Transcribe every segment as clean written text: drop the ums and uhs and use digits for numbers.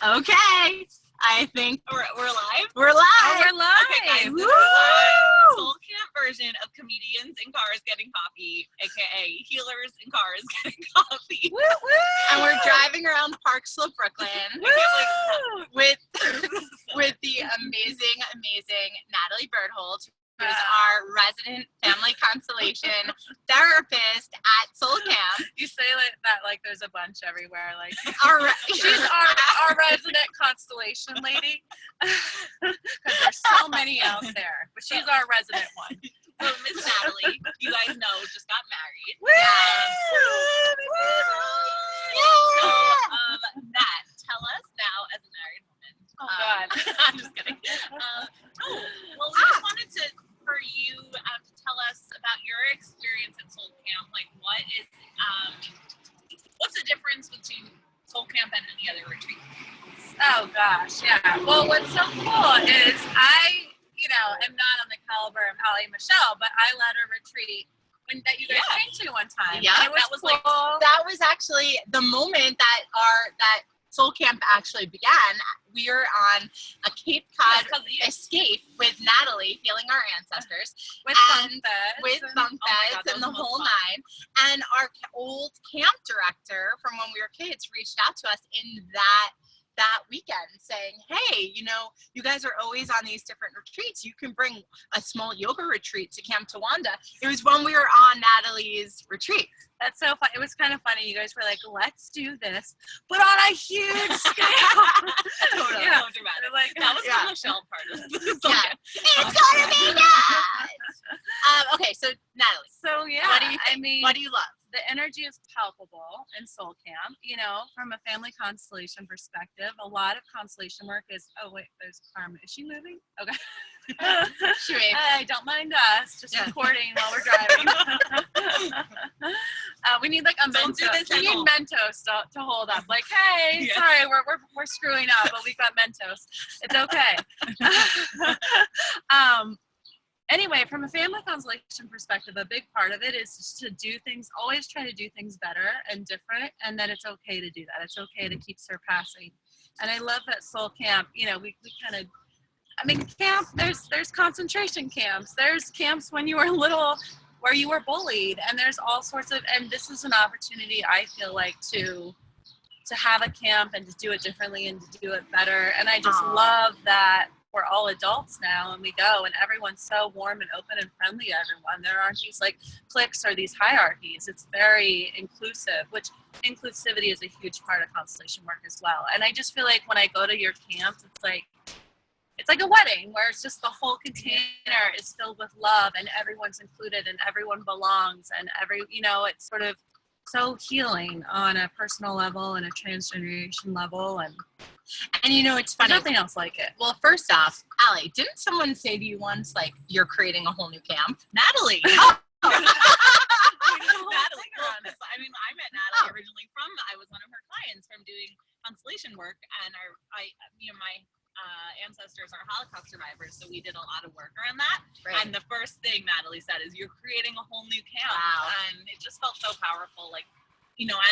Okay. I think we're live. We're live. Oh, we're live. Okay, guys, this Woo! is our Soul Camp version of comedians in cars getting coffee, aka healers in cars getting coffee. Woo, woo. And we're driving around Park Slope, Brooklyn, with the amazing Natalie Berthold, who is our resident family constellation therapist at Soul Camp. You say that like there's a bunch everywhere. Like She's our resident constellation lady. Because there's so many out there, but she's our resident one. So Miss Natalie, you guys know, just got married. Woo! So, Nat, tell us now as a married woman. Oh God. I'm just kidding. Well, we just wanted for you to tell us about your experience at Soul Camp. Like, what's the difference between Soul Camp and any other retreat? Oh gosh, yeah. Well, what's so cool is I, am not on the caliber of Ali and Michelle, but I led a retreat that you guys came to one time. Yeah, and it was cool. That was actually the moment that Soul Camp actually began. We were on a Cape Cod escape with Natalie, healing our ancestors, with bunk beds and the whole nine. And our old camp director from when we were kids reached out to us in that weekend saying, hey, you guys are always on these different retreats. You can bring a small yoga retreat to Camp Tawanda. It was when we were on Natalie's retreat. That's so fun. It was kind of funny. You guys were like, let's do this, but on a huge scale. Totally. Yeah. So dramatic. Like, that was the Michelle part of this. Yeah. It's gonna be nuts! Okay, so Natalie. So yeah, what do you think? What do you love? The energy is palpable in Soul Camp. From a family constellation perspective, a lot of constellation work is. Oh wait, there's Karma. Is she moving? Okay. Hey, don't mind us. Just recording while we're driving. We need like a Mentos. We need Mentos to hold up. Like, hey, sorry, we're screwing up, but we got Mentos. It's okay. Anyway, from a family constellation perspective, a big part of it is just to do things, always try to do things better and different, and that it's okay to do that. It's okay to keep surpassing. And I love that Soul Camp, we kind of, camp, there's concentration camps. There's camps when you were little where you were bullied, and there's all sorts of, and this is an opportunity, I feel like, to have a camp and to do it differently and to do it better. And I just love that we're all adults now and we go and everyone's so warm and open and friendly to everyone. There aren't these like cliques or these hierarchies. It's very inclusive, which inclusivity is a huge part of constellation work as well. And I just feel like when I go to your camps, it's like a wedding where it's just the whole container is filled with love and everyone's included and everyone belongs and it's sort of so healing on a personal level and a transgeneration level and it's funny. Nothing else like it. Well, first off, Allie, didn't someone say to you once, like, you're creating a whole new camp? Natalie. Oh. Natalie. Well, I met Natalie originally I was one of her clients from doing constellation work, and my ancestors are Holocaust survivors, so we did a lot of work around that. Right. And the first thing Natalie said is, "You're creating a whole new camp," and it just felt so powerful. Like,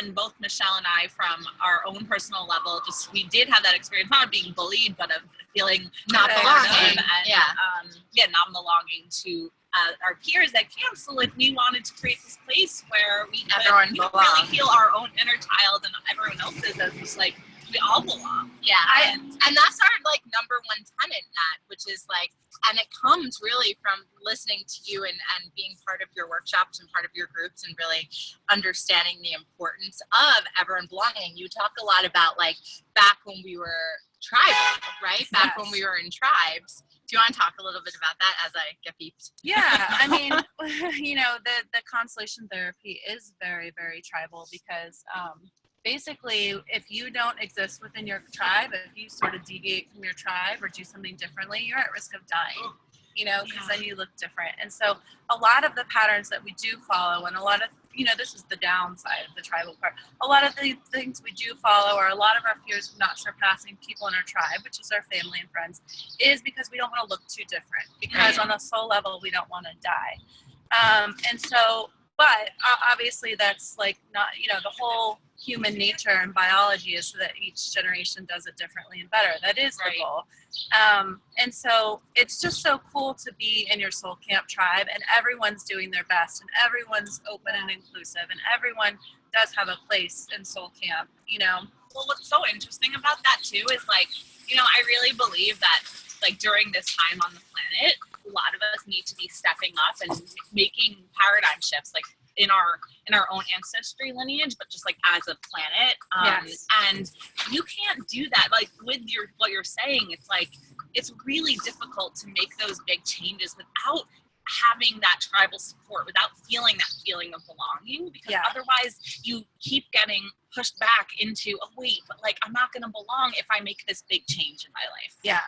and both Michelle and I, from our own personal level, we did have that experience, not of being bullied, but of feeling not belonging, not belonging to our peers at camp. So, like, we wanted to create this place where we could really feel our own inner child and everyone else's as just like we all belong. Yeah, and that's our like number one tenet, Nat, which is like, and it comes really from listening to you and being part of your workshops and part of your groups and really understanding the importance of everyone belonging. You talk a lot about like back when we were tribal, right? Back when we were in tribes. Do you want to talk a little bit about that as I get beeped? Yeah, the constellation therapy is very, very tribal because basically, if you don't exist within your tribe, if you sort of deviate from your tribe or do something differently, you're at risk of dying, because then you look different. And so a lot of the patterns that we do follow, and a lot of, this is the downside of the tribal part, a lot of the things we do follow, or a lot of our fears of not surpassing people in our tribe, which is our family and friends, is because we don't want to look too different, because on a soul level, we don't want to die. But obviously that's like not, the whole human nature and biology is so that each generation does it differently and better. That is the goal. And so it's just so cool to be in your soul camp tribe, and everyone's doing their best, and everyone's open and inclusive, and everyone does have a place in soul camp, you know. Well, what's so interesting about that too is like, you know, I really believe that like during this time on the planet, a lot of us need to be stepping up and making paradigm shifts, like in our own ancestry lineage, but just like as a planet. Yes. And you can't do that. Like with what you're saying, it's like it's really difficult to make those big changes without having that tribal support, without feeling that feeling of belonging, because otherwise you keep getting pushed back into, oh wait, but like I'm not gonna belong if I make this big change in my life. Yeah.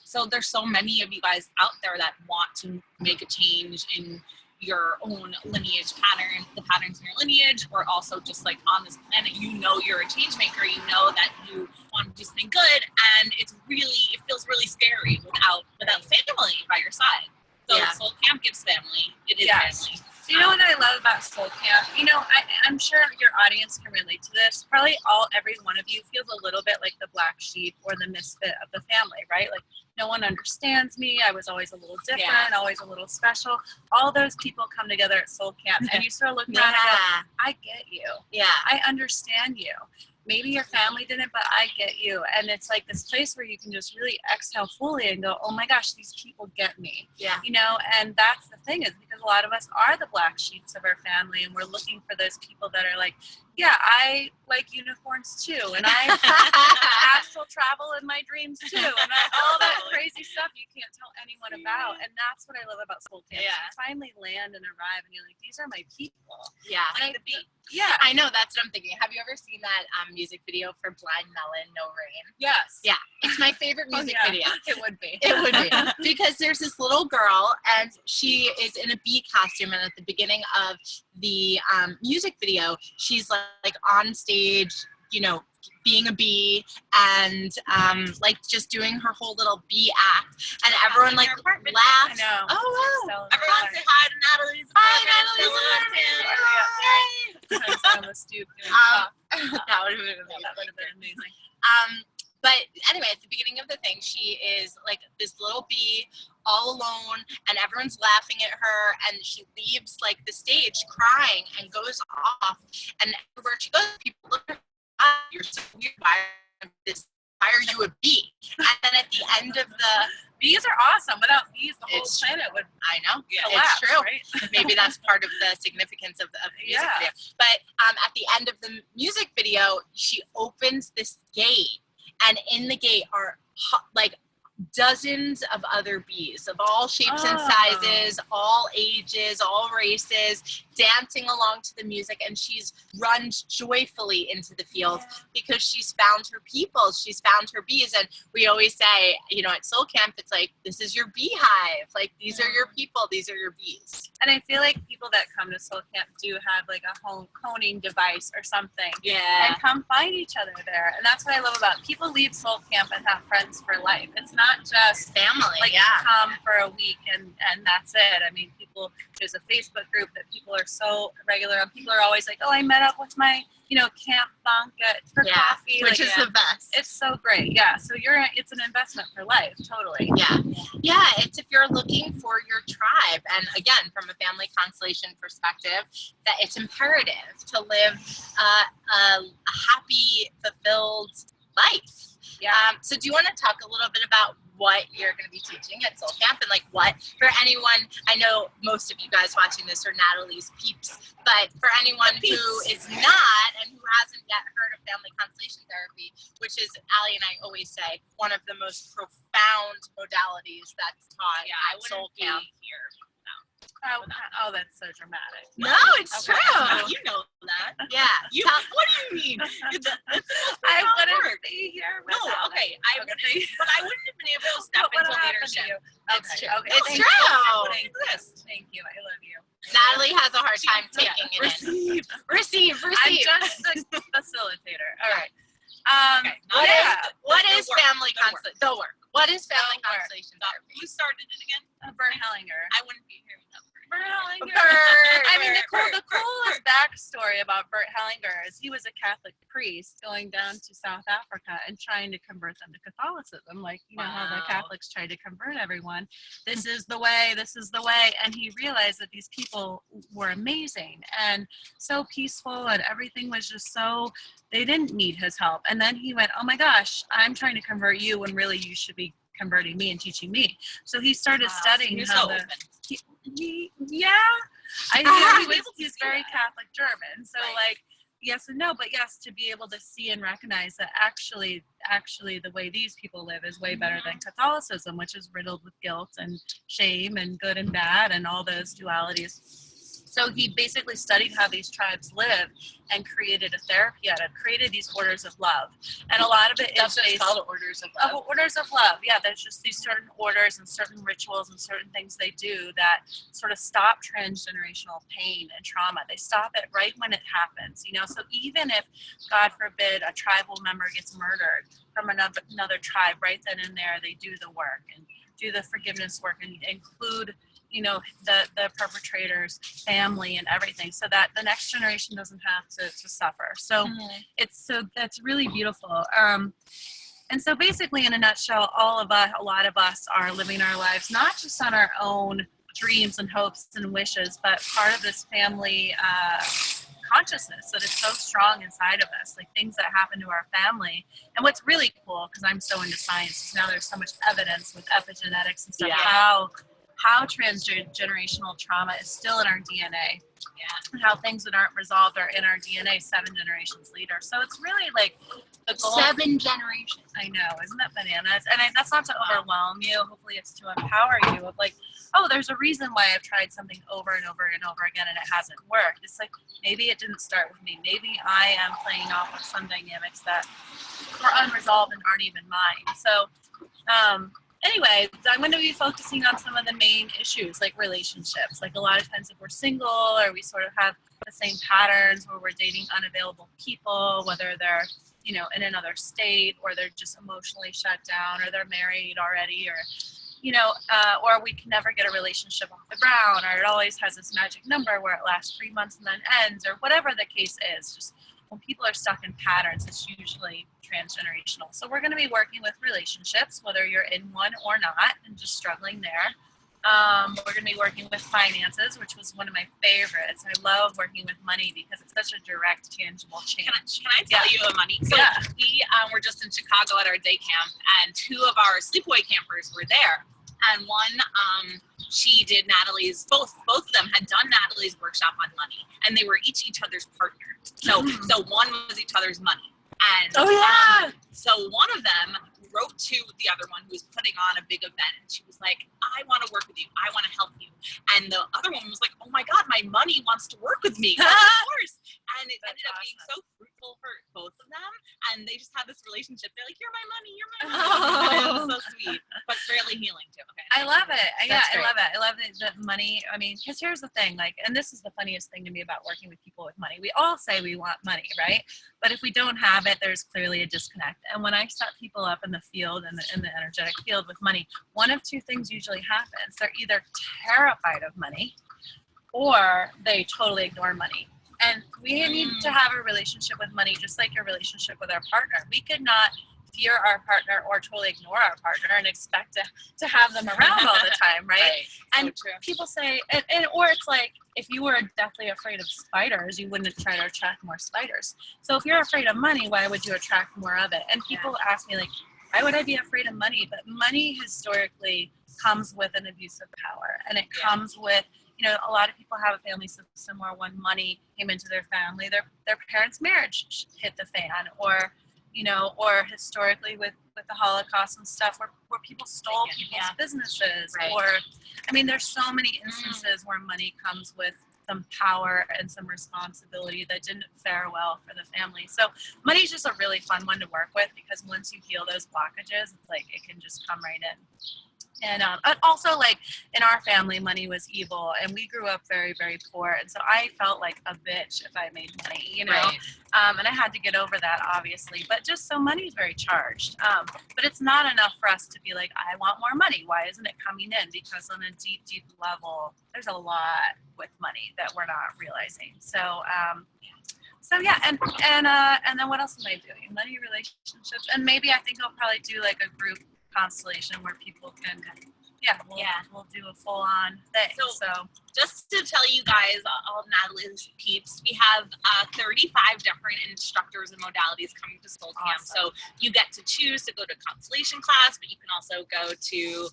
So there's so many of you guys out there that want to make a change in your own lineage pattern, the patterns in your lineage, or also just like on this planet, you know you're a change maker, you know that you want to do something good, and it feels really scary without family by your side. So Soul Camp gives family. It is family. So you know what I love about Soul Camp? You know, I'm sure your audience can relate to this. Probably every one of you feels a little bit like the black sheep or the misfit of the family, right? Like no one understands me. I was always a little different, always a little special. All those people come together at Soul Camp, and you sort of look around and go, I get you. Yeah. I understand you. Maybe your family didn't, but I get you. And it's like this place where you can just really exhale fully and go, oh my gosh, these people get me. Yeah. You know, and that's the thing, is because a lot of us are the black sheeps of our family, and we're looking for those people that are like, yeah, I like unicorns too, and I astral travel in my dreams too, and all that crazy stuff you can't tell anyone about. And that's what I love about Soul Camp. Yeah. You finally land and arrive, and you're like, these are my people. Yeah. Like the beat. Yeah. I know, that's what I'm thinking. Have you ever seen that music video for Blind Melon, No Rain? Yes. Yeah. It's my favorite music video. It would be. It would be. Because there's this little girl, and she is in a bee costume, and at the beginning of the music video, she's like on stage, you know, being a bee, and like just doing her whole little bee act, and everyone like laughs. I know. Oh wow! Everyone say hi to Natalie's. On the stoop doing That would have been amazing. But anyway, at the beginning of the thing, she is like this little bee all alone, and everyone's laughing at her, and she leaves like the stage crying and goes off, and everywhere she goes, people look at her, you're so weird, why are you a bee? And then at the end of the bees are awesome. Without bees, the whole planet would collapse, it's true. Right? Maybe that's part of the significance of the music video. But at the end of the music video, she opens this gate, and in the gate are like dozens of other bees of all shapes and sizes, all ages, all races, dancing along to the music, and she's run joyfully into the field because she's found her people, she's found her bees. And we always say, you know, at Soul Camp, it's like, this is your beehive, like these are your people, these are your bees. And I feel like people that come to Soul Camp do have like a home honing device or something. Yeah. And come find each other there. And that's what I love about it. People leave Soul Camp and have friends for life. It's not just family, like you come for a week and that's it. I mean, there's a Facebook group that people are so regular, and people are always like, oh, I met up with my, you know, camp bunk for coffee. Which is the best. It's so great. Yeah. So it's an investment for life. Totally. Yeah. Yeah. It's if you're looking for your tribe. And again, from a family constellation perspective, that it's imperative to live a happy, fulfilled life. Yeah. So do you want to talk a little bit about what you're going to be teaching at Soul Camp, and like what, for anyone, I know most of you guys watching this are Natalie's peeps, but for anyone who is not and who hasn't yet heard of family constellation therapy, which is, Allie and I always say, one of the most profound modalities that's taught at Soul Camp. Here. Oh, that's so dramatic. No, it's true. You know that. Yeah. What do you mean? I wouldn't be here. No, okay. I wouldn't have been able to step into leadership. That's true. Okay. It's true. Thank you. I love you. Natalie has a hard time taking it in. Receive. I'm just the facilitator. All right. What is family constellation? The work. What is family constellation therapy? Who started it again? Bert Hellinger. I wouldn't be here without Bert. Bert Hellinger. Bert. I mean, the coolest backstory about Bert Hellinger is he was a Catholic priest going down to South Africa and trying to convert them to Catholicism. Like, you know how the Catholics tried to convert everyone. This is the way, this is the way. And he realized that these people were amazing and so peaceful, and everything was just so, they didn't need his help. And then he went, oh my gosh, I'm trying to convert you when really you should be converting me and teaching me. So he started studying how so yeah. I knew he's very Catholic German. So like, yes and no, but yes, to be able to see and recognize that actually the way these people live is way better than Catholicism, which is riddled with guilt and shame and good and bad and all those dualities. So he basically studied how these tribes live and created a therapy out of it, created these orders of love. And a lot of it is based called orders of love. Orders of love. Yeah, there's just these certain orders and certain rituals and certain things they do that sort of stop transgenerational pain and trauma. They stop it right when it happens, you know. So even if, God forbid, a tribal member gets murdered from another tribe, right then and there, they do the work and do the forgiveness work and include, you know, the perpetrator's family and everything, so that the next generation doesn't have to suffer. So that's really beautiful. And so basically, in a nutshell, a lot of us are living our lives not just on our own dreams and hopes and wishes, but part of this family consciousness that is so strong inside of us, like things that happen to our family. And what's really cool, because I'm so into science, is now there's so much evidence with epigenetics and stuff, how transgenerational trauma is still in our DNA. And how things that aren't resolved are in our DNA 7 generations later. So it's really like the goal. 7 generations. I know, isn't that bananas? And that's not to overwhelm you. Hopefully it's to empower you of like, oh, there's a reason why I've tried something over and over and over again and it hasn't worked. It's like, maybe it didn't start with me. Maybe I am playing off of some dynamics that are unresolved and aren't even mine. So, anyway, I'm going to be focusing on some of the main issues, like relationships. Like a lot of times if we're single or we sort of have the same patterns where we're dating unavailable people, whether they're, you know, in another state or they're just emotionally shut down or they're married already or, you know, or we can never get a relationship off the ground, or it always has this magic number where it lasts 3 months and then ends, or whatever the case is. Just when people are stuck in patterns, it's usually transgenerational. So we're going to be working with relationships, whether you're in one or not, and just struggling there. We're going to be working with finances, which was one of my favorites. I love working with money because it's such a direct, tangible change. Can I tell you a money? So we were just in Chicago at our day camp, and 2 of our sleepaway campers were there. And one, she did Natalie's, both of them had done Natalie's workshop on money, and they were each other's partner. So one was each other's money. And so one of them wrote to the other one who was putting on a big event, and she was like, I want to work with you. I want to help you. And the other one was like, oh my God, my money wants to work with me. Of course. And it ended up being so fruitful for both of them. And they just had this relationship. They're like, you're my money, you're my money. And it was so sweet, but really healing too. Okay. I love it. I love it. I love that money. I mean, because here's the thing, like, and this is the funniest thing to me about working with people with money. We all say we want money, right? But if we don't have it, there's clearly a disconnect. And when I set people up in the field and in the energetic field with money, one of 2 things usually happens. They're either terrified of money or they totally ignore money. And we need to have a relationship with money just like your relationship with our partner. We could not fear our partner or totally ignore our partner and expect to have them around all the time, right? And so people say, or it's like, if you were deathly afraid of spiders, you wouldn't try to attract more spiders. So if you're afraid of money, why would you attract more of it? And people ask me, like, why would I be afraid of money? But money historically comes with an abuse of power, and it comes with, you know, a lot of people have a family system where when money came into their family, their parents' marriage hit the fan, or, you know, or historically with the Holocaust and stuff where people stole people's businesses, or, I mean, there's so many instances where money comes with some power and some responsibility that didn't fare well for the family. So money is just a really fun one to work with, because once you heal those blockages, it's like it can just come right in. And also, like, in our family, money was evil, and we grew up very, very poor. And so I felt like a bitch if I made money, you know? Right. And I had to get over that, obviously. But just so money is very charged. But it's not enough for us to be like, I want more money. Why isn't it coming in? Because on a deep, deep level, there's a lot with money that we're not realizing. So yeah, and then what else am I doing? Money, relationships, and maybe I think I'll probably do like a group constellation where people can, we'll do a full on thing. So just to tell you guys, all Natalie's peeps, we have 35 different instructors and modalities coming to Soul Camp. Awesome. So you get to choose to go to constellation class, but you can also go to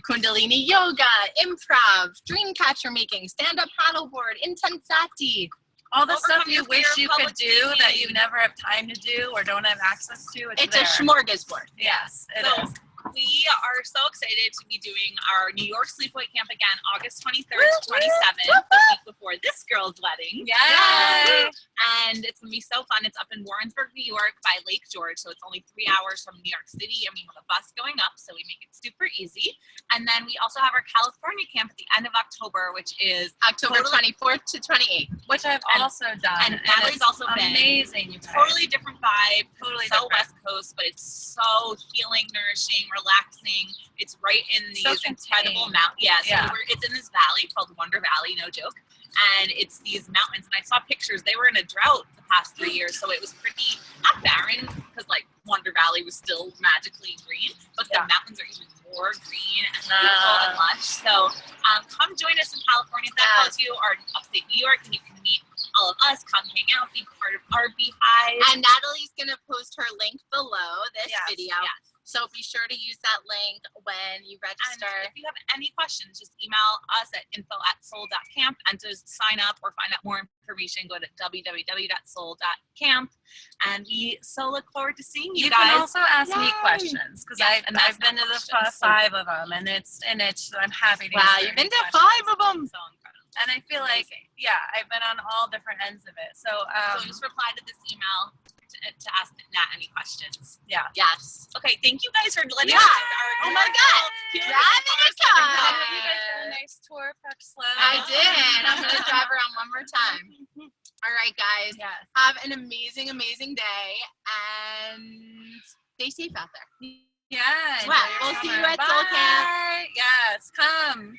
Kundalini yoga, improv, dream catcher making, stand-up paddleboard, intensati. all the stuff Overcome you your fear wish of you could public do that speaking. you never have time to do or don't have access to. It's there. a smorgasbord. Yes, it So is. we are so excited to be doing our New York Sleepaway Camp again, August 23rd to 27th, the week before this girl's wedding. Yay! And it's going to be so fun. It's up in Warrensburg, New York by Lake George. So it's only 3 hours from New York City. And we have a bus going up, so we make it super easy. And then we also have our California camp at the end of October, which is October 24th to 28th. Which I've also done. and Natalie's it's also been. amazing. You guys. Totally different vibe. Totally so different. West Coast, but it's so healing, nourishing, relaxing. It's right in these So incredible contained. mountains. Yeah, so Yeah. it's in this valley called Wonder Valley, no joke. And it's these mountains, and I saw pictures. They were in a drought the past 3 years, so it was pretty not barren because like Wonder Valley was still magically green, but the mountains are even more green and beautiful and lush. So come join us in California if that calls you, or in upstate New York, and you can meet all of us. Come hang out, be part of our beehive. And Natalie's going to post her link below this video. Yes. So be sure to use that link when you And register. if you have any questions, just email us at info@soul.camp, and to sign up or find out more information, go to www.soul.camp. And we so look forward to seeing you guys. can also ask me Yay. questions because Yes, and I've ask been to the questions. 5 of them, and it's I'm happy to. Wow, answer you've been any to questions. 5 of them. So incredible. And I feel like I've been on all different ends of it. So So just reply to this email to ask Nat any questions. Yes. Okay, thank you guys for letting Yeah. us. Oh my God. Yay. Driving a car. Have you guys done a nice tour of Park Sloan? I did. I'm going to drive around one more time. All right, guys. Yes. Have an amazing, amazing day. And stay safe out there. Yeah. Well, we'll see you at Soul Camp. Bye. Yes, come.